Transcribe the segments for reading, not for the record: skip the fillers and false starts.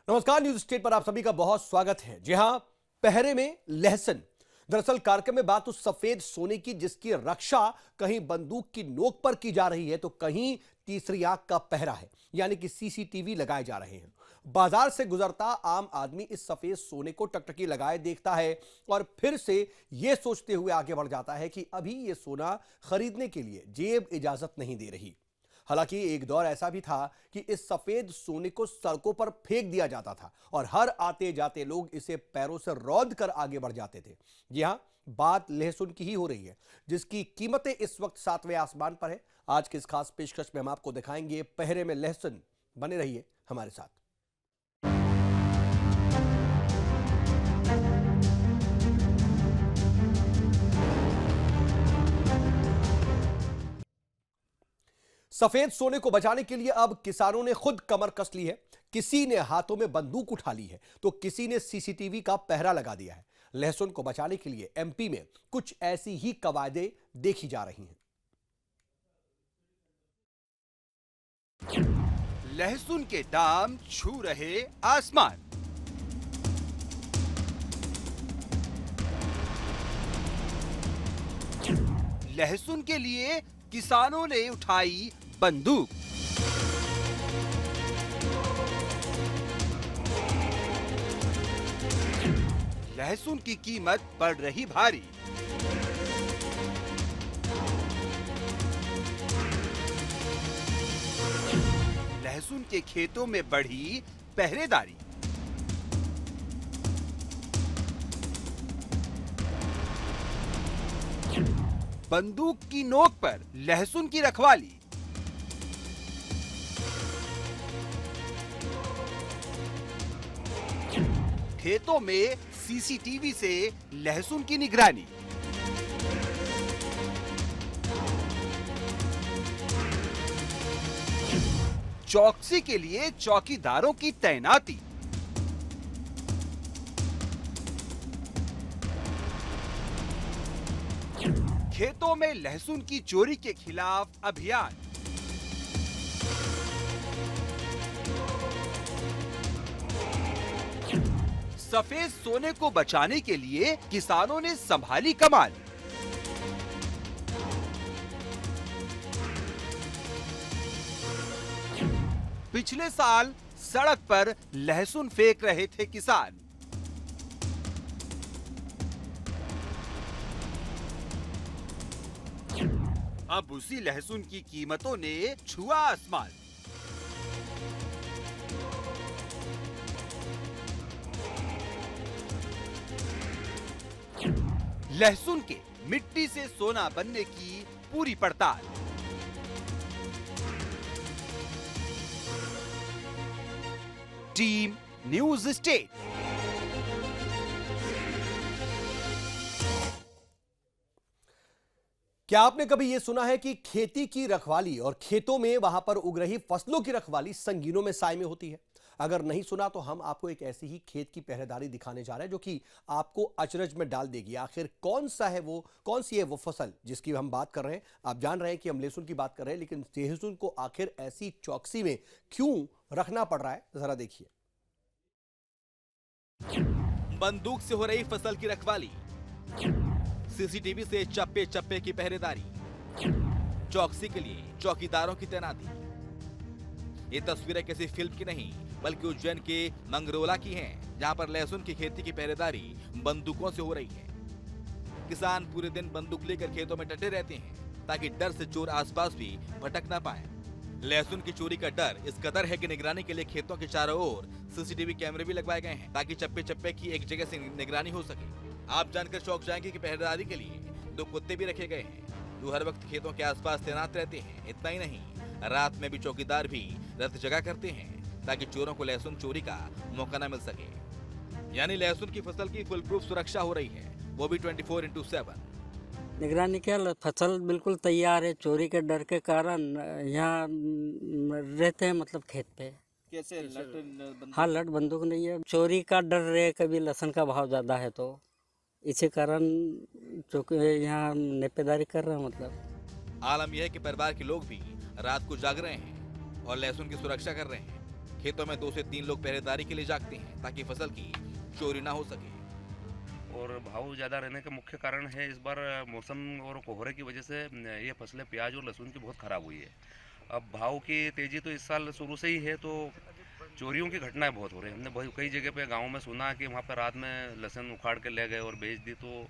नमस्कार, news state पर आप सभी का बहुत स्वागत है। जी हां, पहरे में लहसन। दरअसल कार्यक्रम में बात उस सफेद सोने की जिसकी रक्षा कहीं बंदूक की नोक पर की जा रही है तो कहीं तीसरी आंख का पहरा है, यानी कि सीसीटीवी लगाए जा रहे हैं। बाजार से गुजरता आम आदमी इस सफेद सोने को टकटकी लगाए देखता है और फिर से यह सोचते हुए आगे बढ़ जाता है कि अभी यह सोना खरीदने के लिए जेब इजाजत नहीं दे रही। हालांकि एक दौर ऐसा भी था कि इस सफेद सोने को सड़कों पर फेंक दिया जाता था और हर आते जाते लोग इसे पैरों से रौंद कर आगे बढ़ जाते थे। जी हां, बात लहसुन की ही हो रही है, जिसकी कीमतें इस वक्त सातवें आसमान पर है। आज की इस खास पेशकश में हम आपको दिखाएंगे पहरे में लहसुन। बने रहिए हमारे साथ। सफेद सोने को बचाने के लिए अब किसानों ने खुद कमर कस ली है। किसी ने हाथों में बंदूक उठा ली है तो किसी ने सीसीटीवी का पहरा लगा दिया है। लहसुन को बचाने के लिए एमपी में कुछ ऐसी ही कवायदे देखी जा रही हैं। लहसुन के दाम छू रहे आसमान। लहसुन के लिए किसानों ने उठाई बंदूक। लहसुन की कीमत बढ़ रही भारी। लहसुन के खेतों में बढ़ी पहरेदारी। बंदूक की नोक पर लहसुन की रखवाली। खेतों में सीसीटीवी से लहसुन की निगरानी। चौकसी के लिए चौकीदारों की तैनाती। खेतों में लहसुन की चोरी के खिलाफ अभियान। सफेद सोने को बचाने के लिए किसानों ने संभाली कमान। पिछले साल सड़क पर लहसुन फेंक रहे थे किसान। अब उसी लहसुन की कीमतों ने छुआ आसमान। लहसुन के मिट्टी से सोना बनने की पूरी पड़ताल। Team news state. क्या आपने कभी यह सुना है कि खेती की रखवाली और खेतों में वहां पर उग रही फसलों की रखवाली संगीनों में साए में होती है? अगर नहीं सुना तो हम आपको एक ऐसी ही खेत की पहरेदारी दिखाने जा रहे हैं जो कि आपको अचरज में डाल देगी। आखिर कौन सी है वो फसल जिसकी हम बात कर रहे हैं? आप जान रहे हैं कि हम लहसुन की बात कर रहे हैं, लेकिन लहसुन को आखिर ऐसी चौकसी में क्यों रखना पड़ रहा है, जरा देखिए। बंदूक से हो रही फसल की रखवाली, सीसीटीवी से चप्पे चप्पे की पहरेदारी, चौकसी के लिए चौकीदारों की तैनाती। ये तस्वीरें किसी फिल्म की नहीं बल्कि उज्जैन के मंगरोला की हैं, जहां पर लहसुन की खेती की पहरेदारी बंदूकों से हो रही है। किसान पूरे दिन बंदूक लेकर खेतों में डटे रहते हैं ताकि डर से चोर आसपास भी भटक ना पाए। लहसुन की चोरी का डर इस कदर है कि निगरानी के लिए खेतों के चारों ओर सीसीटीवी कैमरे भी लगवाए गए हैं ताकि चप्पे चप्पे की एक जगह से निगरानी हो सके। आप जानकर चौंक जाएंगे कि पहरेदारी के लिए 2 कुत्ते भी रखे गए हैं जो हर वक्त खेतों के आसपास तैनात रहते हैं। इतना ही नहीं, रात में भी चौकीदार भी रात जगह करते हैं ताकि चोरों को लहसुन चोरी का मौका न मिल सके। यानी लहसुन की फसल की फुल प्रूफ सुरक्षा हो रही है, वो भी 24/7। निगरानी क्या, फसल बिल्कुल तैयार है। चोरी के डर के कारण यहाँ रहते हैं, मतलब खेत पे। कैसे लट हाँ, लट बंदूक नहीं है, चोरी का डर रहे, कभी लहसुन का भाव ज़्यादा है तो इसी कारण चौकी यहाँ नेपेदारी कर रहे हैं। मतलब आलम यह है कि परिवार के लोग भी रात को जाग रहे हैं और लहसुन की सुरक्षा कर रहे हैं। खेतों में 2 से 3 लोग पहरेदारी के लिए जागते हैं ताकि फसल की चोरी ना हो सके। और भाव ज़्यादा रहने का मुख्य कारण है इस बार मौसम और कोहरे की वजह से ये फसलें प्याज और लहसुन की बहुत ख़राब हुई है। अब भाव की तेज़ी तो इस साल शुरू से ही है, तो चोरियों की घटनाएं बहुत हो रही हैं। हमने बहुत कई जगह पे गांव में सुना कि वहाँ पर रात में लहसुन उखाड़ के ले गए और बेच दी, तो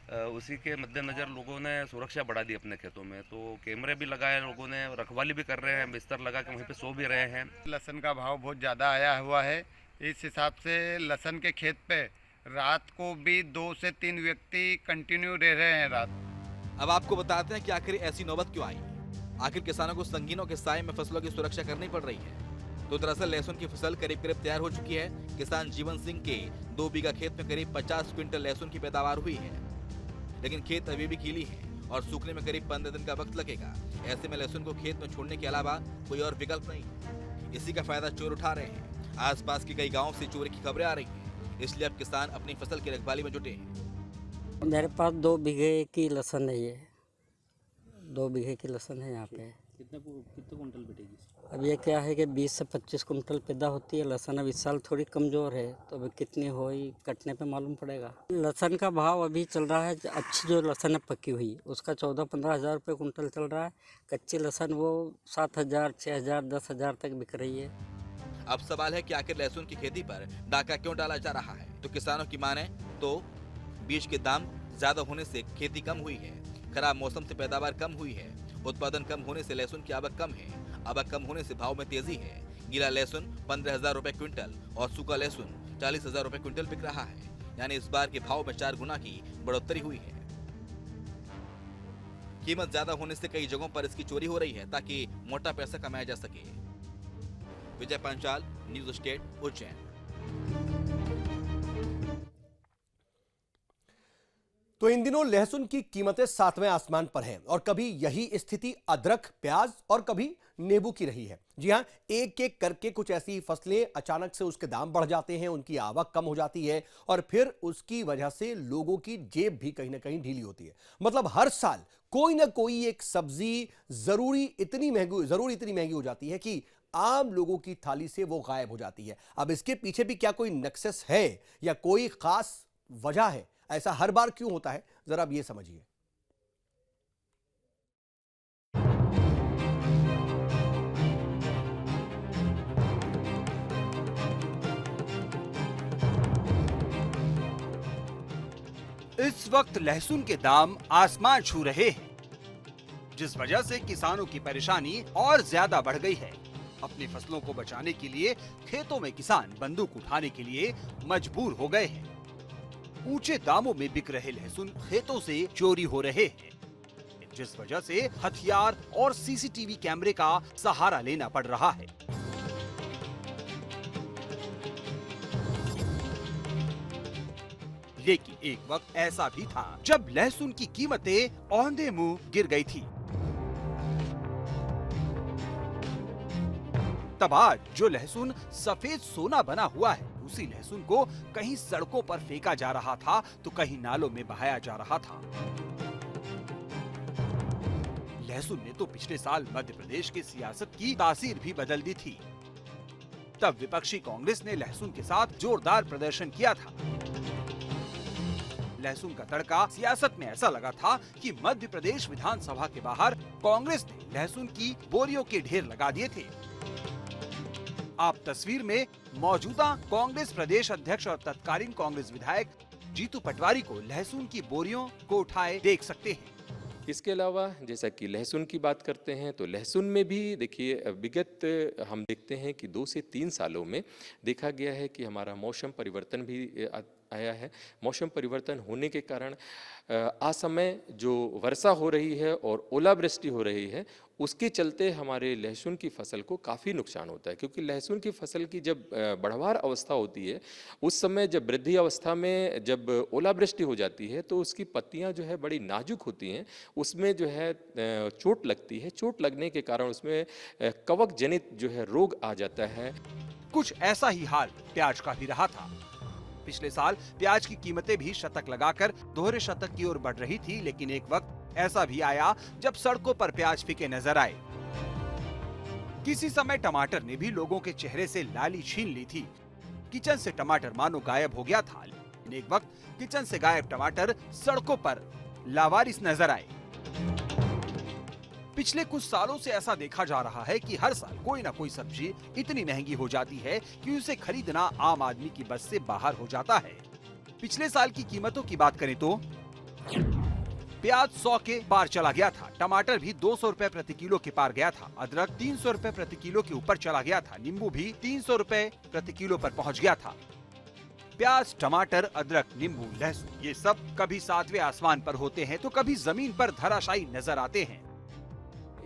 उसी के मद्देनज़र लोगों ने सुरक्षा बढ़ा दी अपने खेतों में। तो कैमरे भी लगाए, लोगों ने रखवाली भी कर रहे हैं, बिस्तर लगा के वहीं पे सो भी रहे हैं। लहसुन का भाव बहुत ज़्यादा आया हुआ है, इस हिसाब से लहसुन के खेत पे रात को भी 2 से 3 व्यक्ति कंटिन्यू रह रहे हैं रात। अब आपको बताते हैं कि आखिर ऐसी नौबत क्यों आई। आखिर किसानों को संगीनों के साए में फसलों की सुरक्षा करनी पड़ रही है। तो दरअसल लहसुन की फसल करीब करीब तैयार हो चुकी है। किसान जीवन सिंह के 2 बीघा खेत में करीब 50 क्विंटल लहसुन की पैदावार हुई है, लेकिन खेत अभी भी गीली है और सूखने में करीब 15 दिन का वक्त लगेगा। ऐसे में लहसुन को खेत में छोड़ने के अलावा कोई और विकल्प नहीं है। इसी का फायदा चोर उठा रहे हैं। आसपास के कई गाँव से चोरी की खबरें आ रही हैं, इसलिए अब किसान अपनी फसल की रखवाली में जुटे हैं। मेरे पास 2 बीघे की लहसुन है, ये 2 बीघे की लहसुन है यहाँ पे। कितने कुंटल बिकेगी? अब ये क्या है कि 20 से 25 कुंटल पैदा होती है लहसुन। अब इस साल थोड़ी कमज़ोर है, तो अभी कितनी होई कटने पे मालूम पड़ेगा। लहसुन का भाव अभी चल रहा है, अच्छी जो लहसुन है पकी हुई उसका 14-15 हज़ार रुपये कुंटल चल रहा है। कच्ची लहसुन वो 7,000, 6,000, 10,000 तक बिक रही है। अब सवाल है कि आखिर लहसुन की खेती पर डाका क्यों डाला जा रहा है। तो किसानों की माने तो बीज के दाम ज्यादा होने से खेती कम हुई है, खराब मौसम से पैदावार कम हुई है, उत्पादन कम होने से लहसुन की आवक कम है, आवक कम होने से भाव में तेजी है। गीला लहसुन 15,000 रुपए क्विंटल और सूखा लहसुन 40,000 रुपए क्विंटल बिक रहा है, यानी इस बार के भाव में 4 गुना की बढ़ोतरी हुई है। कीमत ज्यादा होने से कई जगहों पर इसकी चोरी हो रही है ताकि मोटा पैसा कमाया जा सके। विजय पंचाल, न्यूज स्टेट, उज्जैन। तो इन दिनों लहसुन की कीमतें 7वें आसमान पर हैं और कभी यही स्थिति अदरक, प्याज और कभी नींबू की रही है। जी हां, एक एक करके कुछ ऐसी फसलें अचानक से उसके दाम बढ़ जाते हैं, उनकी आवक कम हो जाती है और फिर उसकी वजह से लोगों की जेब भी कहीं ना कहीं ढीली होती है। मतलब हर साल कोई ना कोई एक सब्जी जरूरी इतनी महंगी हो जाती है कि आम लोगों की थाली से वो गायब हो जाती है। अब इसके पीछे भी क्या कोई नक्सस है या कोई खास वजह है? ऐसा हर बार क्यों होता है, जरा अब ये समझिए। इस वक्त लहसुन के दाम आसमान छू रहे हैं, जिस वजह से किसानों की परेशानी और ज्यादा बढ़ गई है। अपनी फसलों को बचाने के लिए खेतों में किसान बंदूक उठाने के लिए मजबूर हो गए हैं। ऊंचे दामों में बिक रहे लहसुन खेतों से चोरी हो रहे हैं, जिस वजह से हथियार और सीसीटीवी कैमरे का सहारा लेना पड़ रहा है। लेकिन एक वक्त ऐसा भी था जब लहसुन की कीमतें औंधे मुंह गिर गई थी। तब आज जो लहसुन सफेद सोना बना हुआ है, उसी लहसुन को कहीं सड़कों पर फेंका जा रहा था तो कहीं नालों में बहाया जा रहा था। लहसुन ने तो पिछले साल मध्य प्रदेश की सियासत की तासीर भी बदल दी थी। तब विपक्षी कांग्रेस ने लहसुन के साथ जोरदार प्रदर्शन किया था। लहसुन का तड़का सियासत में ऐसा लगा था कि मध्य प्रदेश विधानसभा के बाहर कांग्रेस ने लहसुन की बोरियों के ढेर लगा दिए थे। आप तस्वीर में मौजूदा कांग्रेस प्रदेश अध्यक्ष और तत्कालीन कांग्रेस विधायक जीतू पटवारी को लहसुन की बोरियों को उठाए देख सकते हैं। इसके अलावा जैसा कि लहसुन की बात करते हैं तो लहसुन में भी देखिए विगत हम देखते हैं कि 2 से 3 सालों में देखा गया है कि हमारा मौसम परिवर्तन भी आया है। मौसम परिवर्तन होने के कारण असमय जो वर्षा हो रही है और ओलावृष्टि हो रही है, उसके चलते हमारे लहसुन की फसल को काफ़ी नुकसान होता है। क्योंकि लहसुन की फसल की जब बढ़वार अवस्था होती है, उस समय जब वृद्धि अवस्था में जब ओलावृष्टि हो जाती है तो उसकी पत्तियां जो है बड़ी नाजुक होती हैं, उसमें जो है चोट लगती है। चोट लगने के कारण उसमें कवक जनित जो है रोग आ जाता है। कुछ ऐसा ही हाल प्याज का भी रहा था। पिछले साल प्याज की कीमतें भी शतक लगाकर दोहरे शतक की ओर बढ़ रही थी, लेकिन एक वक्त ऐसा भी आया जब सड़कों पर प्याज फीके नजर आए। किसी समय टमाटर ने भी लोगों के चेहरे से लाली छीन ली थी। किचन से टमाटर मानो गायब हो गया था, लेकिन एक वक्त किचन से गायब टमाटर सड़कों पर लावारिस नजर आए। पिछले कुछ सालों से ऐसा देखा जा रहा है कि हर साल कोई ना कोई सब्जी इतनी महंगी हो जाती है कि उसे खरीदना आम आदमी की बस से बाहर हो जाता है। पिछले साल की कीमतों की बात करें तो प्याज 100 के पार चला गया था, टमाटर भी 200 रुपए प्रति किलो के पार गया था, अदरक 300 रुपए प्रति किलो के ऊपर चला गया था, नींबू भी 300 रुपए प्रति किलो पर पहुंच गया था। प्याज, टमाटर, अदरक, नींबू, लहसुन ये सब कभी 7वें आसमान पर होते हैं तो कभी जमीन पर धराशायी नजर आते हैं।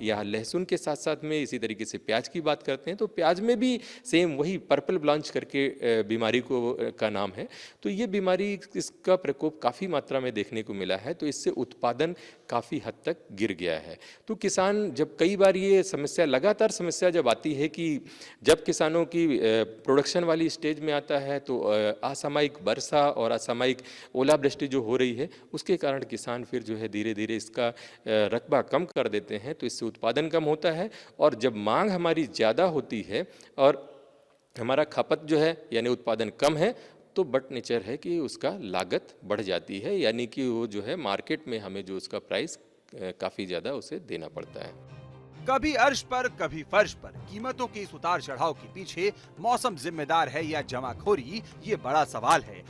या लहसुन के साथ साथ में इसी तरीके से प्याज की बात करते हैं तो प्याज में भी सेम वही पर्पल ब्लांच करके बीमारी का नाम है। तो ये बीमारी, इसका प्रकोप काफ़ी मात्रा में देखने को मिला है, तो इससे उत्पादन काफ़ी हद तक गिर गया है। तो किसान जब कई बार ये समस्या, लगातार समस्या जब आती है कि जब किसानों की प्रोडक्शन वाली स्टेज में आता है तो असामयिक वर्षा और असामयिक ओलावृष्टि जो हो रही है उसके कारण किसान फिर जो है धीरे धीरे इसका रकबा कम कर देते हैं, तो इससे उत्पादन कम होता है। और जब मांग हमारी ज़्यादा होती है और हमारा खपत जो है यानी उत्पादन कम है तो बट नेचर है कि उसका लागत बढ़ जाती है, यानी कि वो जो है मार्केट में हमें जो उसका प्राइस काफ़ी ज़्यादा उसे देना पड़ता है। कभी अर्श पर कभी फर्श पर कीमतों के इस उतार चढ़ाव के पीछे मौसम जिम्मेदार है या जमाखोरी, ये बड़ा सवाल है।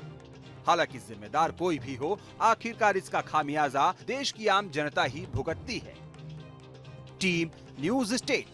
हालांकि जिम्मेदार कोई भी हो, आखिरकार इसका खामियाजा देश की आम जनता ही भुगतती है। Team news state.